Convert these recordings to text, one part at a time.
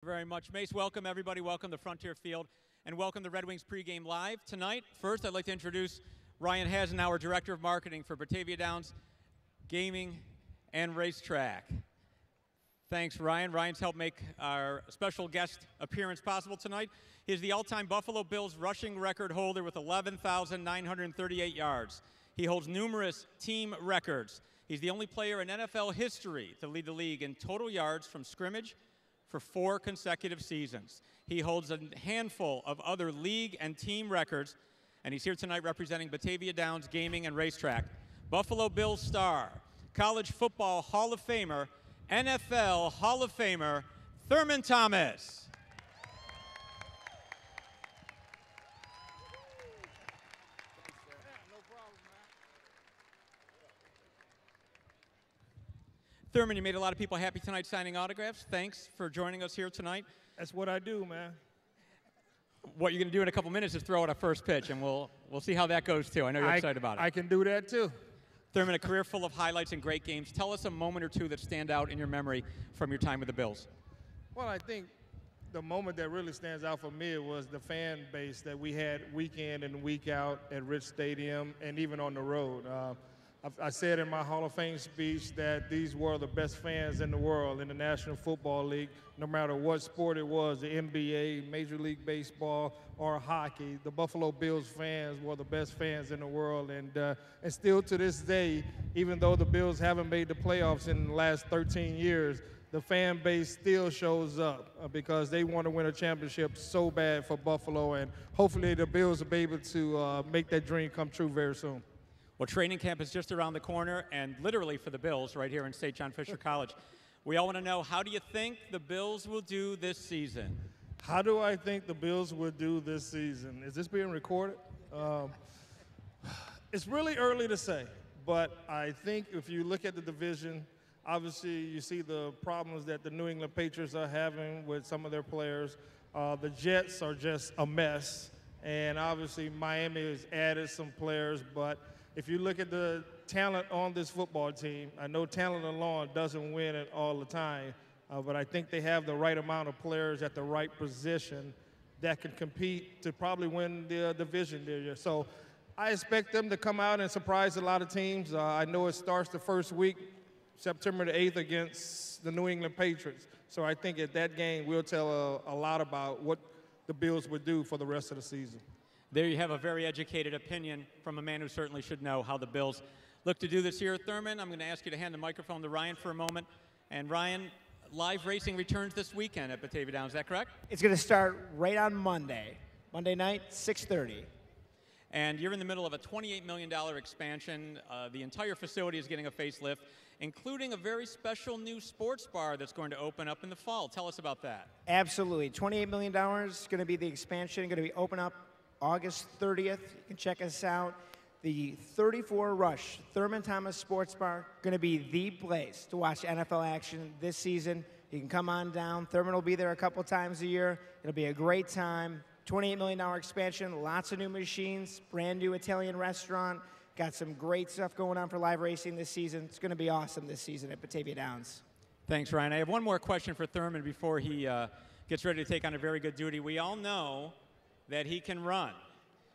Very much. Mace, welcome everybody. Welcome to Frontier Field and welcome to Red Wings pregame live tonight. First, I'd like to introduce Ryan Hasenauer, Director of Marketing for Batavia Downs Gaming and Racetrack. Thanks, Ryan. Ryan's helped make our special guest appearance possible tonight. He is the all-time Buffalo Bills rushing record holder with 11,938 yards. He holds numerous team records. He's the only player in NFL history to lead the league in total yards from scrimmage for 4 consecutive seasons. He holds a handful of other league and team records, and he's here tonight representing Batavia Downs Gaming and Racetrack. Buffalo Bills star, College Football Hall of Famer, NFL Hall of Famer, Thurman Thomas. Thurman, you made a lot of people happy tonight signing autographs. Thanks for joining us here tonight. That's what I do, man. What you're going to do in a couple minutes is throw out a first pitch, and we'll see how that goes, too. I know you're excited about it. I can do that, too. Thurman, a career full of highlights and great games. Tell us a moment or two that stand out in your memory from your time with the Bills. Well, I think the moment that really stands out for me was the fan base that we had week in and week out at Rich Stadium and even on the road. I said in my Hall of Fame speech that these were the best fans in the world in the National Football League, no matter what sport it was, the NBA, Major League Baseball, or hockey. The Buffalo Bills fans were the best fans in the world, and still to this day, even though the Bills haven't made the playoffs in the last 13 years, the fan base still shows up because they want to win a championship so bad for Buffalo, and hopefully the Bills will be able to make that dream come true very soon. Well, training camp is just around the corner, and literally for the Bills right here in St. John Fisher College. We all want to know, how do you think the Bills will do this season? How do I think the Bills will do this season? Is this being recorded? It's really early to say, but I think if you look at the division, obviously you see the problems that the New England Patriots are having with some of their players. The Jets are just a mess, and obviously Miami has added some players, but if you look at the talent on this football team, I know talent alone doesn't win it all the time, but I think they have the right amount of players at the right position that can compete to probably win the division this year. So I expect them to come out and surprise a lot of teams. I know it starts the first week, September the 8th, against the New England Patriots. So I think at that game we'll tell a lot about what the Bills would do for the rest of the season. There you have a very educated opinion from a man who certainly should know how the Bills look to do this year. Thurman, I'm going to ask you to hand the microphone to Ryan for a moment. And Ryan, live racing returns this weekend at Batavia Downs, is that correct? It's going to start right on Monday. Monday night, 6:30. And you're in the middle of a $28 million expansion. The entire facility is getting a facelift, including a very special new sports bar that's going to open up in the fall. Tell us about that. Absolutely. $28 million is going to be the expansion, going to be open up August 30th. You can check us out. The 34 Rush Thurman Thomas Sports Bar, going to be the place to watch NFL action this season. You can come on down. Thurman will be there a couple times a year. It'll be a great time. $28 million expansion, lots of new machines, brand new Italian restaurant. Got some great stuff going on for live racing this season. It's going to be awesome this season at Batavia Downs. Thanks, Ryan. I have one more question for Thurman before he gets ready to take on a very good duty. We all know that he can run.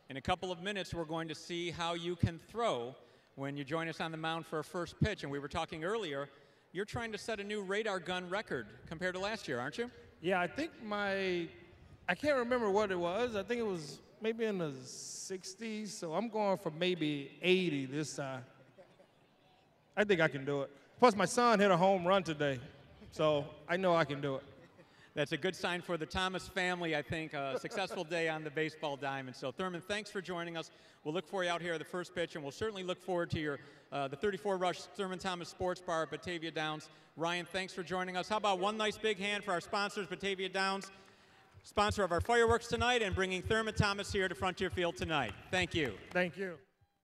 In a couple of minutes, we're going to see how you can throw when you join us on the mound for a first pitch. And we were talking earlier, you're trying to set a new radar gun record compared to last year, aren't you? Yeah, I think I can't remember what it was. I think it was maybe in the 60s, so I'm going for maybe 80 this time. I think I can do it. Plus, my son hit a home run today, so I know I can do it. That's a good sign for the Thomas family, I think. A successful day on the baseball diamond. So, Thurman, thanks for joining us. We'll look for you out here at the first pitch, and we'll certainly look forward to your the 34 Rush Thurman Thomas Sports Bar at Batavia Downs. Ryan, thanks for joining us. How about one nice big hand for our sponsors, Batavia Downs, sponsor of our fireworks tonight, and bringing Thurman Thomas here to Frontier Field tonight. Thank you. Thank you.